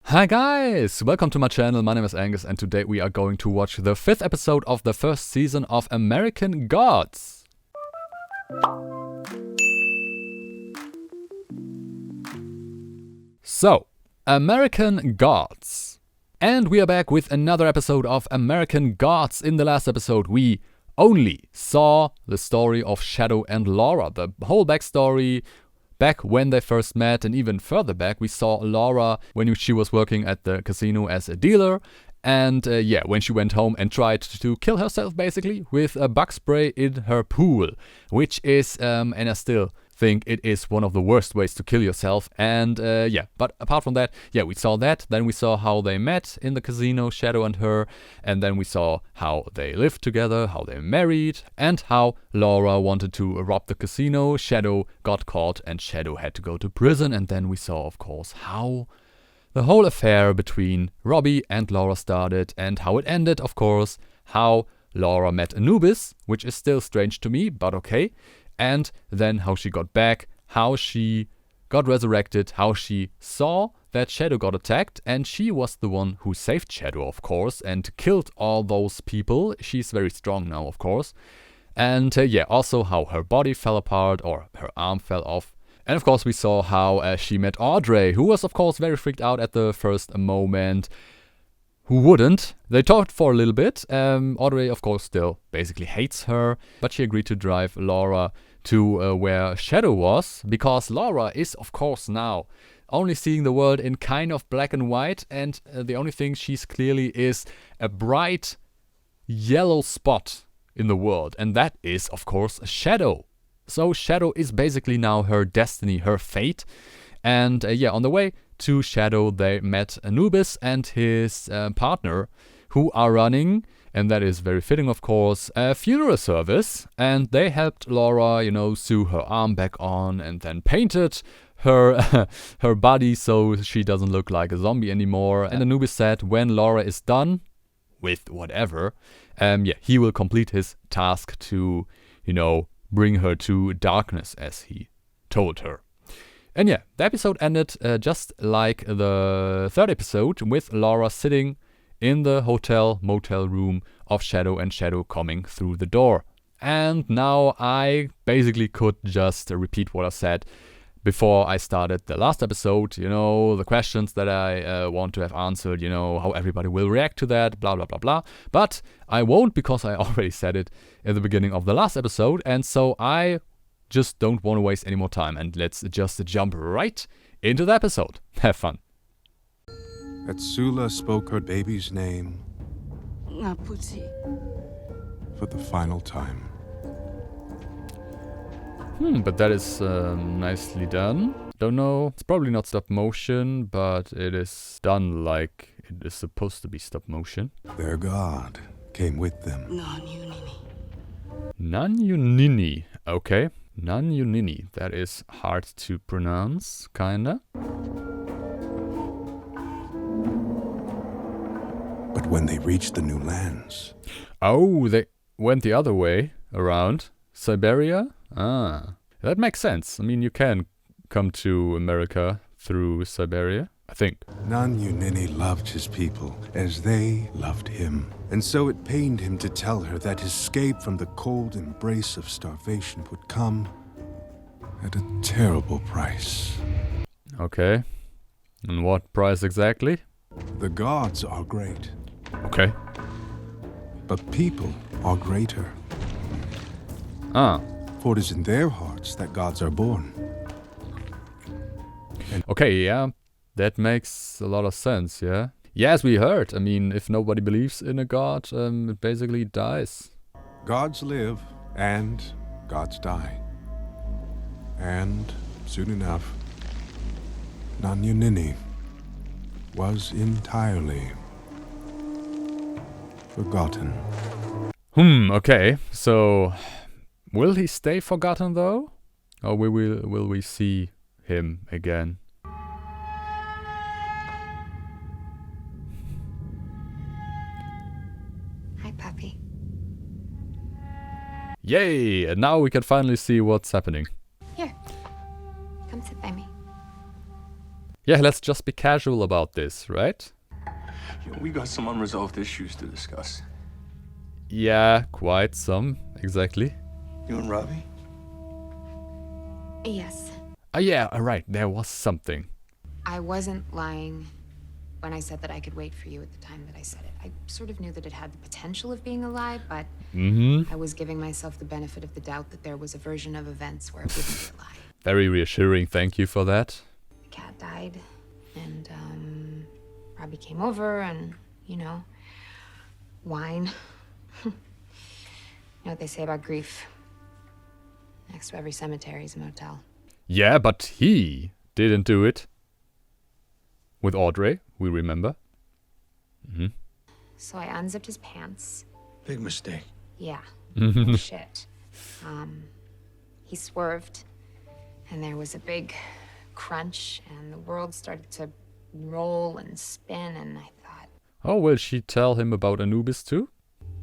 Hi guys! Welcome to my channel, my name is Angus and today we are going to watch the 5th episode of the first season of American Gods. So, American Gods. And we are back with another episode of American Gods. In the last episode we only saw the story of Shadow and Laura, the whole backstory. Back when they first met, and even further back, we saw Laura when she was working at the casino as a dealer. And when she went home and tried to kill herself basically with a bug spray in her pool. Which is, and I still think it is one of the worst ways to kill yourself. And but apart from that, we saw that. Then we saw how they met in the casino, Shadow and her. And then we saw how they lived together, how they married, and how Laura wanted to rob the casino. Shadow got caught and Shadow had to go to prison. And then we saw, of course, how the whole affair between Robbie and Laura started and how it ended, of course, how Laura met Anubis, which is still strange to me, but okay. And then how she got back, how she got resurrected, how she saw that Shadow got attacked, and she was the one who saved Shadow, of course, and killed all those people. She's very strong now, of course. And also how her body fell apart, or her arm fell off. And of course we saw how she met Audrey, who was of course very freaked out at the first moment. Who wouldn't? They talked for a little bit. Audrey, of course, still basically hates her, but she agreed to drive Laura to where Shadow was, because Laura is, of course, now only seeing the world in kind of black and white, and the only thing she's clearly is a bright yellow spot in the world, and that is, of course, Shadow. So Shadow is basically now her destiny, her fate, and on the way to Shadow, they met Anubis and his partner, who are running, and that is very fitting, of course, a funeral service. And they helped Laura, sew her arm back on, and then painted her her body so she doesn't look like a zombie anymore. And Anubis said when Laura is done with whatever, he will complete his task to, bring her to darkness, as he told her. And the episode ended just like the third episode, with Laura sitting in the motel room of Shadow and Shadow coming through the door. And now I basically could just repeat what I said before I started the last episode, the questions that I want to have answered, how everybody will react to that, blah, blah, blah, blah. But I won't, because I already said it at the beginning of the last episode, and so I just don't want to waste any more time, and let's just jump right into the episode. Have fun. Atsula spoke her baby's name Naputi. for the final time. But that is nicely done. Don't know, it's probably not stop motion, but it is done like it is supposed to be stop motion. Their god came with them. Nan-Unini, okay. Nan-Unini, that is hard to pronounce, kinda. But when they reached the new lands, Oh, they went the other way around. Siberia? Ah, that makes sense. I mean, you can come to America through Siberia, I think. Nan-Unini loved his people as they loved him. And so it pained him to tell her that his escape from the cold embrace of starvation would come at a terrible price. Okay. And what price exactly? The gods are great, Okay. but people are greater. Ah, For it is in their hearts that gods are born. okay, that makes a lot of sense, yeah? Yeah, as we heard, I mean, if nobody believes in a god, it basically dies. Gods live and gods die. And soon enough, Nan-Unini was entirely forgotten. Okay, so will he stay forgotten though? Or will we see him again? Hi, puppy. Yay! And now we can finally see what's happening. Here. Come sit by me. Yeah, let's just be casual about this, right? You know, we got some unresolved issues to discuss. Yeah, quite some, exactly. You and Robbie? Yes. Oh yeah, alright, there was something. I wasn't lying when I said that I could wait for you at the time that I said it. I sort of knew that it had the potential of being a lie, but I was giving myself the benefit of the doubt that there was a version of events where it wouldn't be a lie. Very reassuring, thank you for that. The cat died, and Robbie came over, and, you know, wine. You know what they say about grief? Next to every cemetery is a motel. Yeah, but he didn't do it. With Audrey, we remember. So I unzipped his pants. Big mistake. Yeah. No shit. He swerved, and there was a big crunch, and the world started to roll and spin, and I thought, Oh, will she tell him about Anubis too?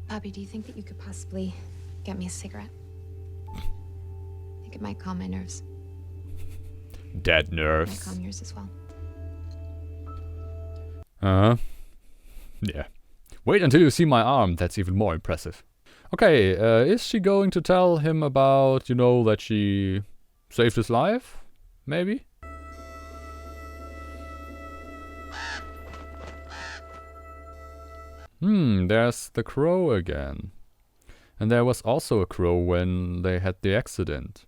Bobby, do you think that you could possibly get me a cigarette? I think it might calm my nerves. Dead Might nerves. calm yours as well. Uh-huh. Yeah. Wait until you see my arm, that's even more impressive. Okay, is she going to tell him about, you know, that she saved his life? Maybe? There's the crow again. And there was also a crow when they had the accident.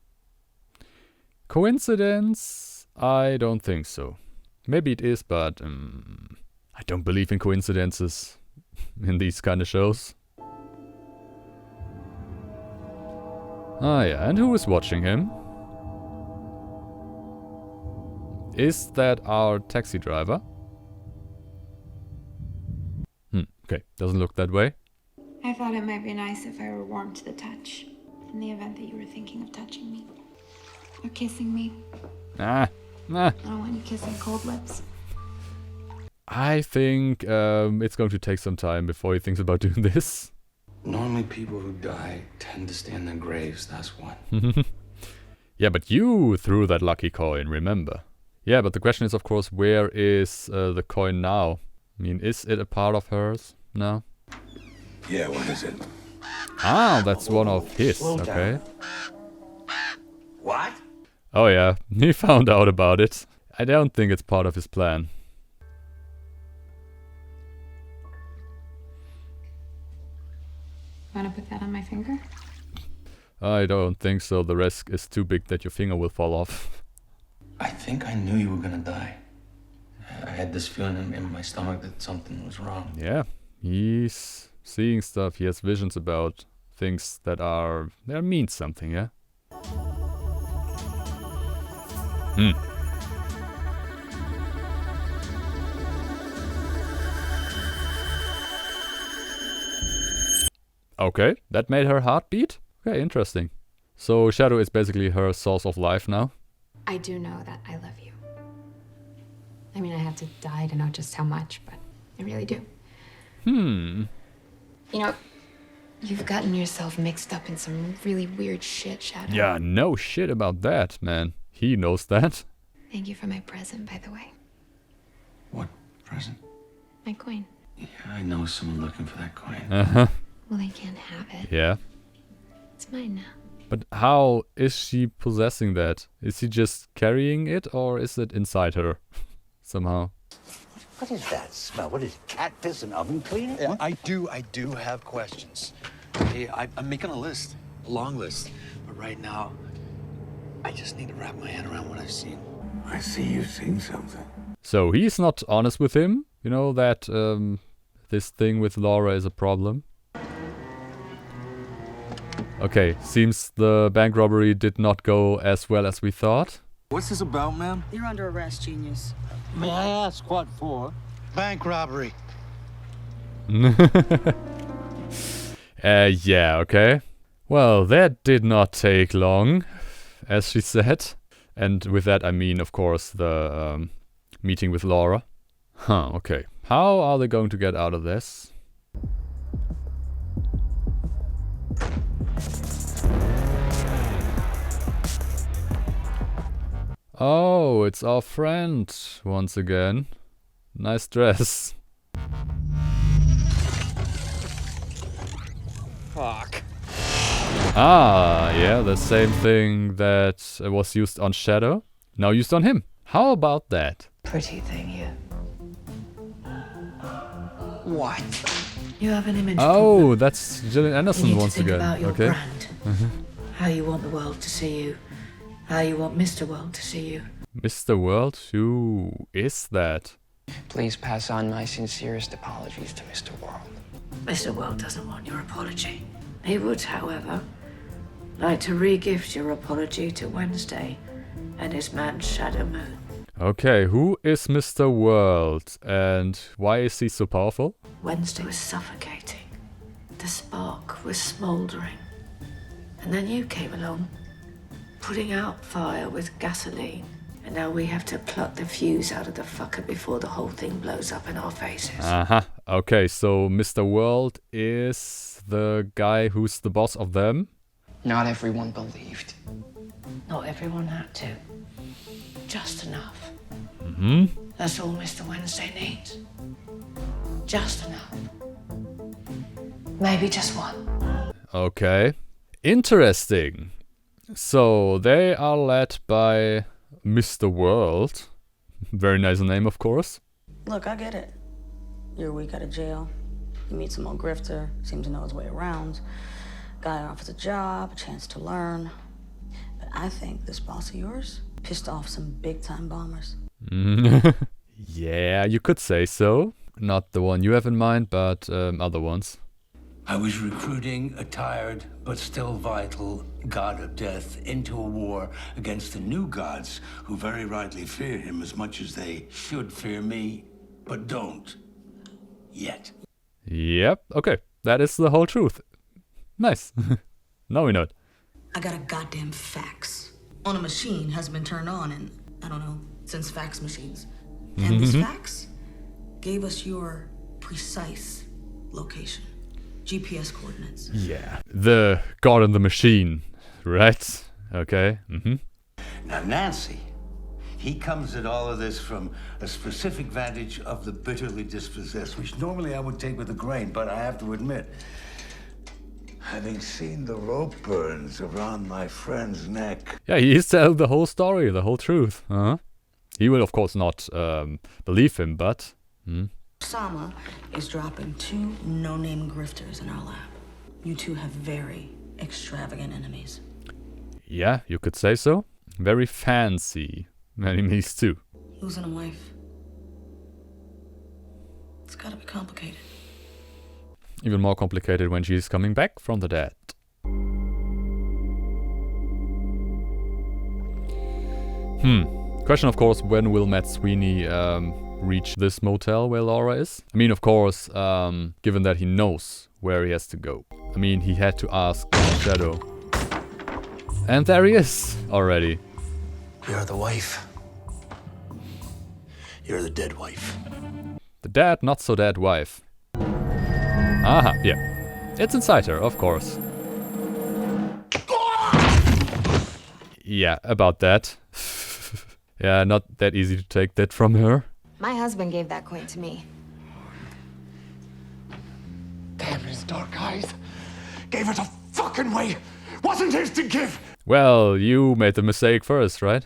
Coincidence? I don't think so. Maybe it is, but I don't believe in coincidences in these kind of shows. Ah yeah, and who is watching him? Is that our taxi driver? Okay, doesn't look that way. I thought it might be nice if I were warm to the touch, in the event that you were thinking of touching me. Or kissing me. Nah. I don't want you kissing cold lips. I think it's going to take some time before he thinks about doing this. Normally people who die tend to stay in their graves, that's what. Yeah, but you threw that lucky coin, remember? Yeah, but the question is, of course, where is the coin now? I mean, is it a part of hers now? Yeah, what is it? Ah, that's one of his, Slow okay. down. What? Oh yeah, he found out about it. I don't think it's part of his plan. Want to put that on my finger? I don't think so. The risk is too big that your finger will fall off. I think I knew you were gonna die. I had this feeling in my stomach that something was wrong. Yeah, he's seeing stuff. He has visions about things that mean something, yeah? Okay, that made her heart beat? Okay, interesting. So Shadow is basically her source of life now? I do know that I love you. I mean, I have to die to know just how much, but I really do. You know, you've gotten yourself mixed up in some really weird shit, Shadow. Yeah, no shit about that, man. He knows that. Thank you for my present, by the way. What present? My coin. Yeah, I know someone looking for that coin. Uh-huh. Well, they can't have it. Yeah. It's mine now. But how is she possessing that? Is he just carrying it, or is it inside her? Somehow. What is that smell? What is it, cat piss and oven cleaner? Yeah, I do have questions. Hey, I'm making a list, a long list. But right now, I just need to wrap my head around what I've seen. I see you've seen something. So he's not honest with him? You know that this thing with Laura is a problem? Okay, seems the bank robbery did not go as well as we thought. What's this about, ma'am? You're under arrest, genius. May I ask what for? Bank robbery. Yeah, okay. Well, that did not take long, as she said. And with that I mean, of course, the meeting with Laura. Huh, okay. How are they going to get out of this? Oh, it's our friend once again. Nice dress. Fuck. Ah, yeah, the same thing that was used on Shadow, now used on him. How about that? Pretty thing, you. What? You have an image Oh, problem. that's Gillian You Anderson need to once think again. about your Okay. brand. How you want the world to see you. How you want Mr. World to see you. Mr. World, who is that? Please pass on my sincerest apologies to Mr. World. Mr. World doesn't want your apology. He would, however, like to re-gift your apology to Wednesday and his man Shadow Moon. Okay, who is Mr. World and why is he so powerful? Wednesday was suffocating. The spark was smouldering. And then you came along, putting out fire with gasoline. And now we have to pluck the fuse out of the fucker before the whole thing blows up in our faces. Uh-huh. Okay, so Mr. World is the guy who's the boss of them? Not everyone believed. Not everyone had to. Just enough. Mm-hmm. That's all Mr. Wednesday needs. Just enough. Maybe just one. Okay. Interesting. So they are led by Mr. World. Very nice name, of course. Look, I get it. You're a week out of jail. You meet some old grifter, seems to know his way around. Guy offers a job, a chance to learn. But I think this boss of yours pissed off some big-time bombers. Yeah, you could say so. Not the one you have in mind, but other ones. I was recruiting a tired but still vital god of death into a war against the new gods who very rightly fear him as much as they should fear me, but don't. Yet. Yep, okay. That is the whole truth. Nice. Now we know it. I got a goddamn fax. On a machine hasn't been turned on in, I don't know, since fax machines. And this fax gave us your precise location. GPS coordinates. Yeah. The god in the machine, right? Okay. Mm-hmm. Now, Nancy, he comes at all of this from a specific vantage of the bitterly dispossessed, which normally I would take with a grain, but I have to admit, having seen the rope burns around my friend's neck. Yeah, he's telling the whole story, the whole truth. Uh-huh. He will, of course, not believe him, but... Osama is dropping 2 no-name grifters in our lab. You two have very extravagant enemies. Yeah, you could say so. Very fancy enemies too. Losing a wife. It's gotta be complicated. Even more complicated when she's coming back from the dead. Question, of course, when will Mad Sweeney reach this motel where Laura is? I mean, of course, given that he knows where he has to go. I mean, he had to ask Shadow. And there he is already. You're the wife. You're the dead wife. The dead, not so dead wife. Aha, yeah. It's inside her, of course. Yeah, about that. Yeah, not that easy to take that from her. My husband gave that coin to me. Damn his dark eyes. Gave it a fucking way. Wasn't his to give. Well, you made the mistake first, right?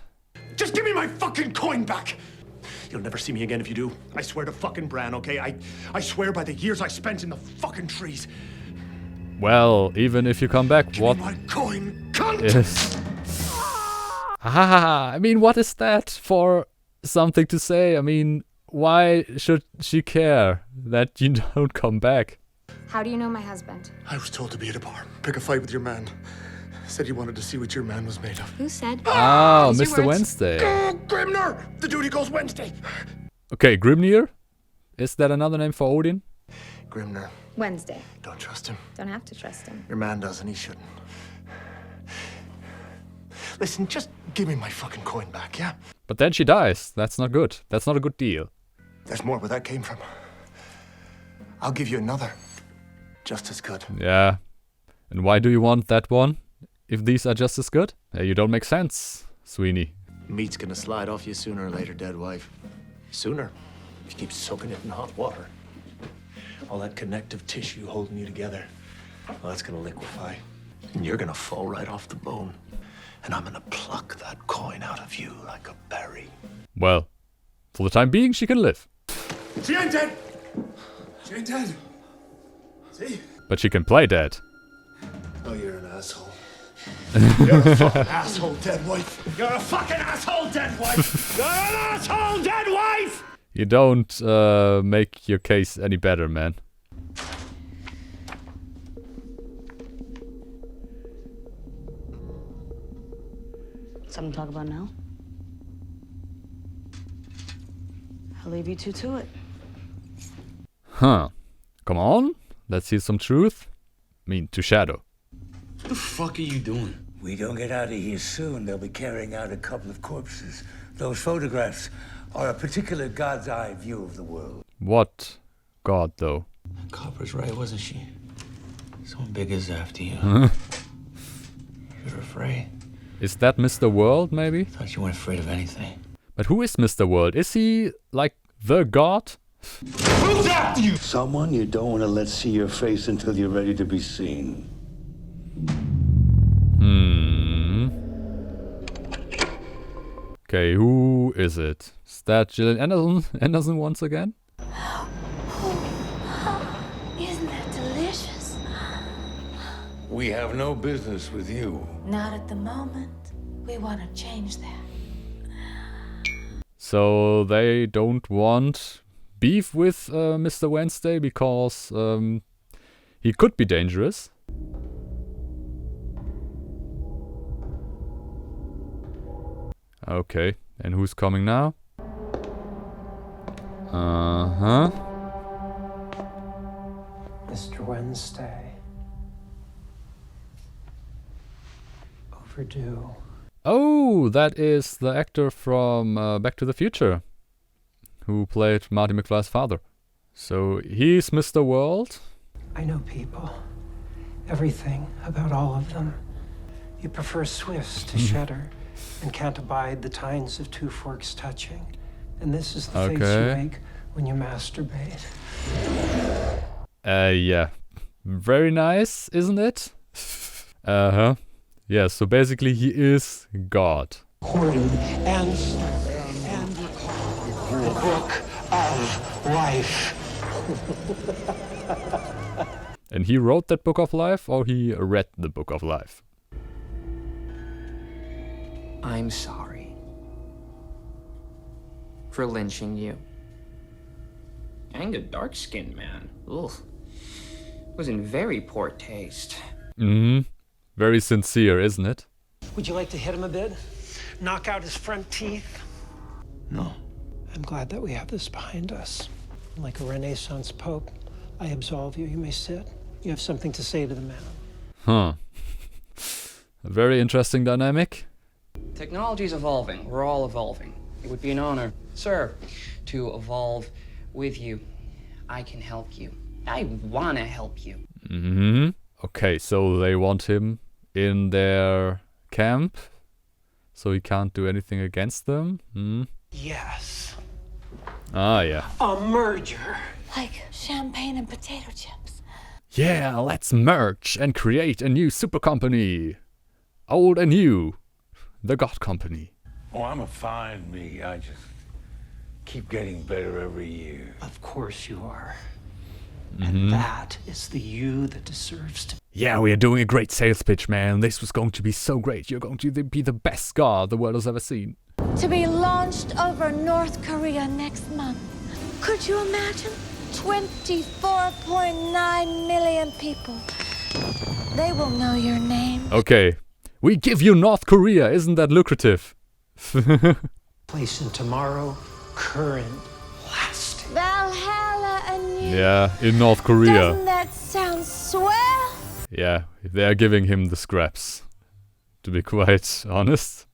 Just give me my fucking coin back. You'll never see me again if you do. I swear to fucking Bran, okay? I swear by the years I spent in the fucking trees. Well, even if you come back, Give what me my coin, cunt! is... Ah, I mean, what is that for something to say? I mean, why should she care that you don't come back? How do you know my husband? I was told to be at a bar. Pick a fight with your man. Said you wanted to see what your man was made of. Who said? Oh, Those are Mr. words. Wednesday. Oh, Grimner! The duty goes Wednesday. Okay, Grimnir? Is that another name for Odin? Grimner, Wednesday. don't trust him. Don't have to trust him. Your man does and he shouldn't. Listen, just give me my fucking coin back, yeah? But then she dies. That's not good. That's not a good deal. There's more where that came from. I'll give you another. Just as good. Yeah. And why do you want that one? If these are just as good? You don't make sense, Sweeney. Meat's gonna slide off you sooner or later, dead wife. Sooner, if you keep soaking it in hot water. All that connective tissue holding you together, well, that's gonna liquefy. And you're gonna fall right off the bone. And I'm gonna pluck that coin out of you like a berry. Well, for the time being, she can live. She ain't dead! She ain't dead! See? But she can play dead. Oh, you're an asshole. You're a fucking asshole, dead wife. You're a fucking asshole, dead wife. You're an asshole, dead wife. You don't make your case any better, man. Something to talk about now? I'll leave you two to it. Huh. Come on. Let's hear some truth. I mean, to Shadow. What the fuck are you doing? We don't get out of here soon, they'll be carrying out a couple of corpses. Those photographs are a particular God's eye view of the world. What god, though? Copper's right, wasn't she? Someone big is after you. You're afraid. Is that Mr. World, maybe? Thought you weren't afraid of anything. But who is Mr. World? Is he, like, the god? Who's after you? Someone you don't want to let see your face until you're ready to be seen. Okay, who is it? Is that Gillian Anderson once again? Isn't that delicious? We have no business with you. Not at the moment. We want to change that. So they don't want beef with Mr. Wednesday because he could be dangerous. Okay, and who's coming now? Uh-huh. Mr. Wednesday. Overdue. Oh, that is the actor from Back to the Future, who played Marty McFly's father. So he's Mr. World. I know people. Everything about all of them. You prefer Swiss to cheddar and can't abide the tines of two forks touching. And this is the face you make when you masturbate. Yeah. Very nice, isn't it? Uh-huh. Yeah, so basically he is God. Hoarded and the book of life. And he wrote that book of life, or he read the book of life? I'm sorry for lynching you. And a dark-skinned man. Ugh. Was in very poor taste. Very sincere, isn't it? Would you like to hit him a bit? Knock out his front teeth? No. I'm glad that we have this behind us. Like a Renaissance pope, I absolve you. You may sit. You have something to say to the man. Huh. A very interesting dynamic. Technology's evolving. We're all evolving. It would be an honor, sir, to evolve with you. I can help you. I want to help you. Okay, so they want him in their camp, so he can't do anything against them? Yes. Ah, yeah. A merger. Like champagne and potato chips. Yeah, let's merge and create a new super company. Old and new. The God Company. Oh, I'm a fine me. I just keep getting better every year. Of course you are. And that is the you that deserves to. Yeah, we are doing a great sales pitch, man. This was going to be so great. You're going to be the best God the world has ever seen. To be launched over North Korea next month. Could you imagine? 24.9 million people. They will know your name. Okay. We give you North Korea. Isn't that lucrative? Place in tomorrow, current, lasting. Valhalla anew. Yeah, in North Korea. Doesn't that sound swell? Yeah, they are giving him the scraps. To be quite honest.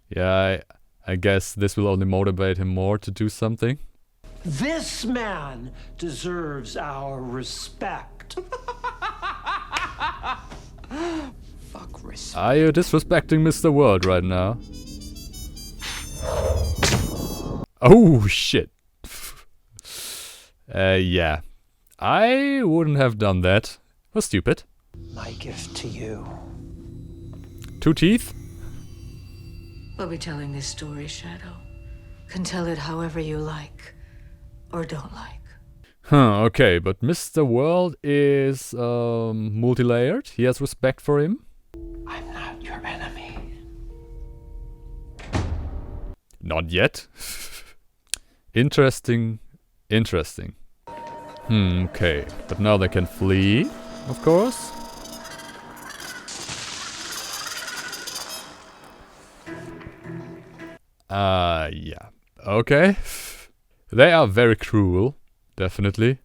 Yeah, I guess this will only motivate him more to do something. This man deserves our respect. Fuck respect. Are you disrespecting Mr. World right now? Oh, shit. Yeah. I wouldn't have done that. It was stupid. My gift to you. 2 teeth? We'll be telling this story, Shadow. Can tell it however you like. Or don't like. Huh, okay, but Mr. World is multi-layered. He has respect for him. I'm not your enemy. Not yet. Interesting. Okay. But now they can flee, of course. Yeah. Okay. They are very cruel. Definitely.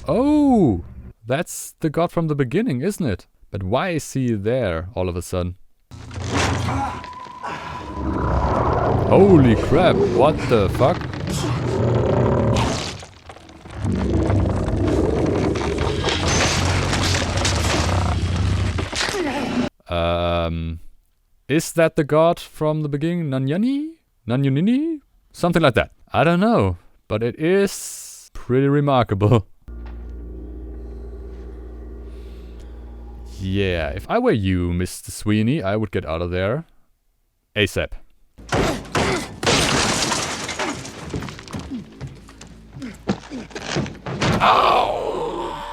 Oh! That's the god from the beginning, isn't it? But why is he there all of a sudden? Holy crap, what the fuck? Is that the god from the beginning? Nanyunini? Something like that. I don't know, but it is pretty remarkable. Yeah, if I were you, Mr. Sweeney, I would get out of there. ASAP. Ow!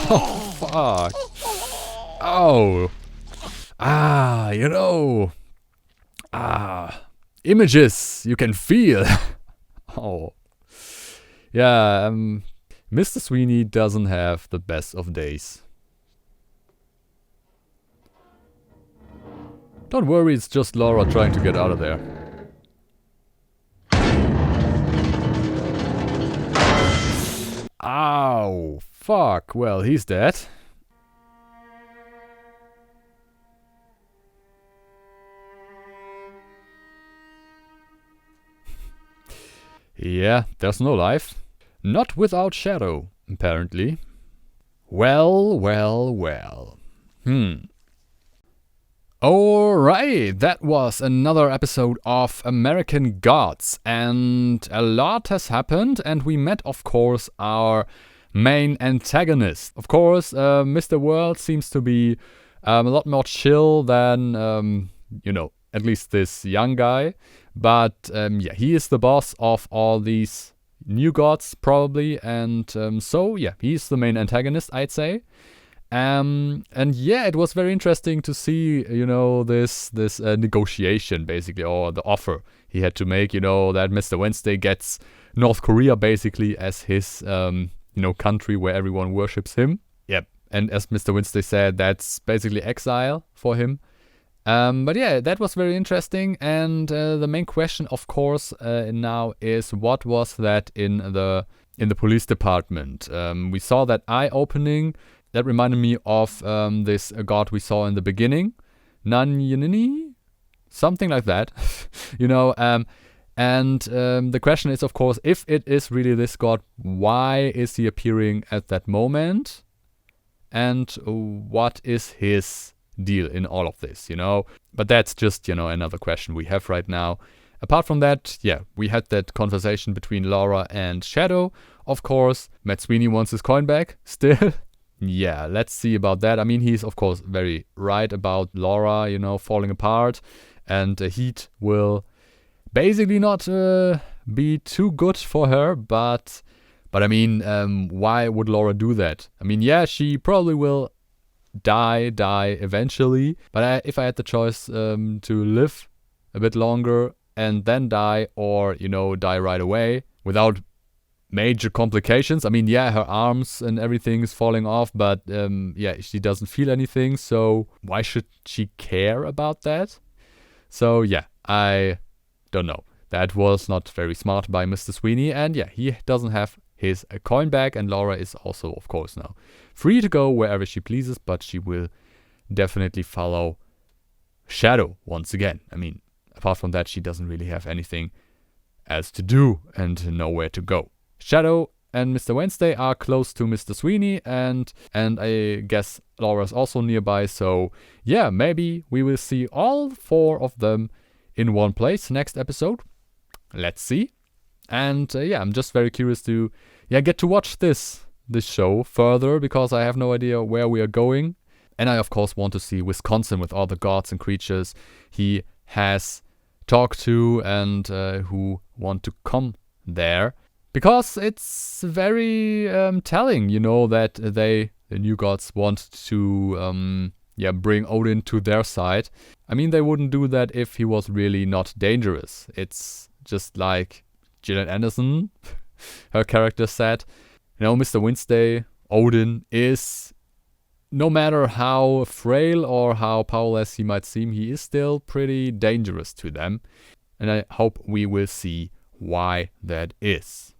Oh, fuck. Oh. You know. Images you can feel. Oh. Yeah, Mr. Sweeney doesn't have the best of days. Don't worry, it's just Laura trying to get out of there. Ow, fuck, well, he's dead. Yeah, there's no life. Not without Shadow, apparently. Well. Alright, that was another episode of American Gods, and a lot has happened, and we met, of course, our main antagonist. Of course, Mr. World seems to be a lot more chill than, you know, at least this young guy. But yeah, he is the boss of all these new gods, probably, and so yeah, he's the main antagonist, I'd say. And yeah, it was very interesting to see, you know, this negotiation, basically, or the offer he had to make, you know, that Mr. Wednesday gets North Korea, basically, as his, you know, country where everyone worships him. Yep, and as Mr. Wednesday said, that's basically exile for him. But yeah, that was very interesting, and the main question, of course, now is what was that in the police department? We saw that eye opening. That reminded me of this god we saw in the beginning, Nanyunini, something like that, you know. And the question is, of course, if it is really this god, why is he appearing at that moment? And what is his deal in all of this, you know? But that's just, you know, another question we have right now. Apart from that, yeah, we had that conversation between Laura and Shadow. Of course, Mad Sweeney wants his coin back, still. Yeah, let's see about that. I mean, he's, of course, very right about Laura, you know, falling apart. And Heat will basically not be too good for her, but I mean, why would Laura do that? I mean, yeah, she probably will die eventually, but if I had the choice to live a bit longer and then die, or, you know, die right away without major complications. I mean, yeah, her arms and everything is falling off, but yeah, she doesn't feel anything, so why should she care about that? So yeah, I don't know. That was not very smart by Mr. Sweeney, and yeah, he doesn't have his coin back, and Laura is also, of course, now free to go wherever she pleases, but she will definitely follow Shadow once again. I mean, apart from that, she doesn't really have anything else to do and nowhere to go. Shadow and Mr. Wednesday are close to Mr. Sweeney, and I guess Laura's also nearby. So yeah, maybe we will see all 4 of them in one place next episode. Let's see. And yeah, I'm just very curious to get to watch this show further, because I have no idea where we are going. And I of course want to see Wisconsin with all the gods and creatures he has talked to and who want to come there. Because it's very telling, that the new gods want to bring Odin to their side. I mean, they wouldn't do that if he was really not dangerous. It's just like Gillian Anderson, her character said, Mr. Wednesday, Odin is, no matter how frail or how powerless he might seem, he is still pretty dangerous to them. And I hope we will see why that is.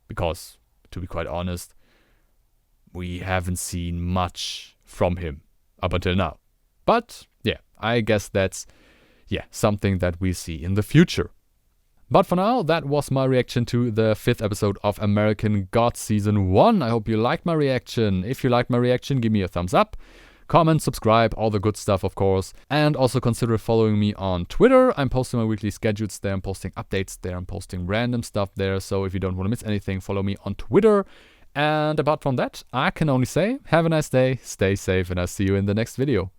Because, to be quite honest, we haven't seen much from him up until now. But, yeah, I guess that's, something that we see in the future. But for now, that was my reaction to the 5th episode of American Gods Season 1. I hope you liked my reaction. If you liked my reaction, give me a thumbs up. Comment, subscribe, all the good stuff, of course. And also consider following me on Twitter. I'm posting my weekly schedules there. I'm posting updates there. I'm posting random stuff there. So if you don't want to miss anything, follow me on Twitter. And apart from that, I can only say, have a nice day, stay safe, and I'll see you in the next video.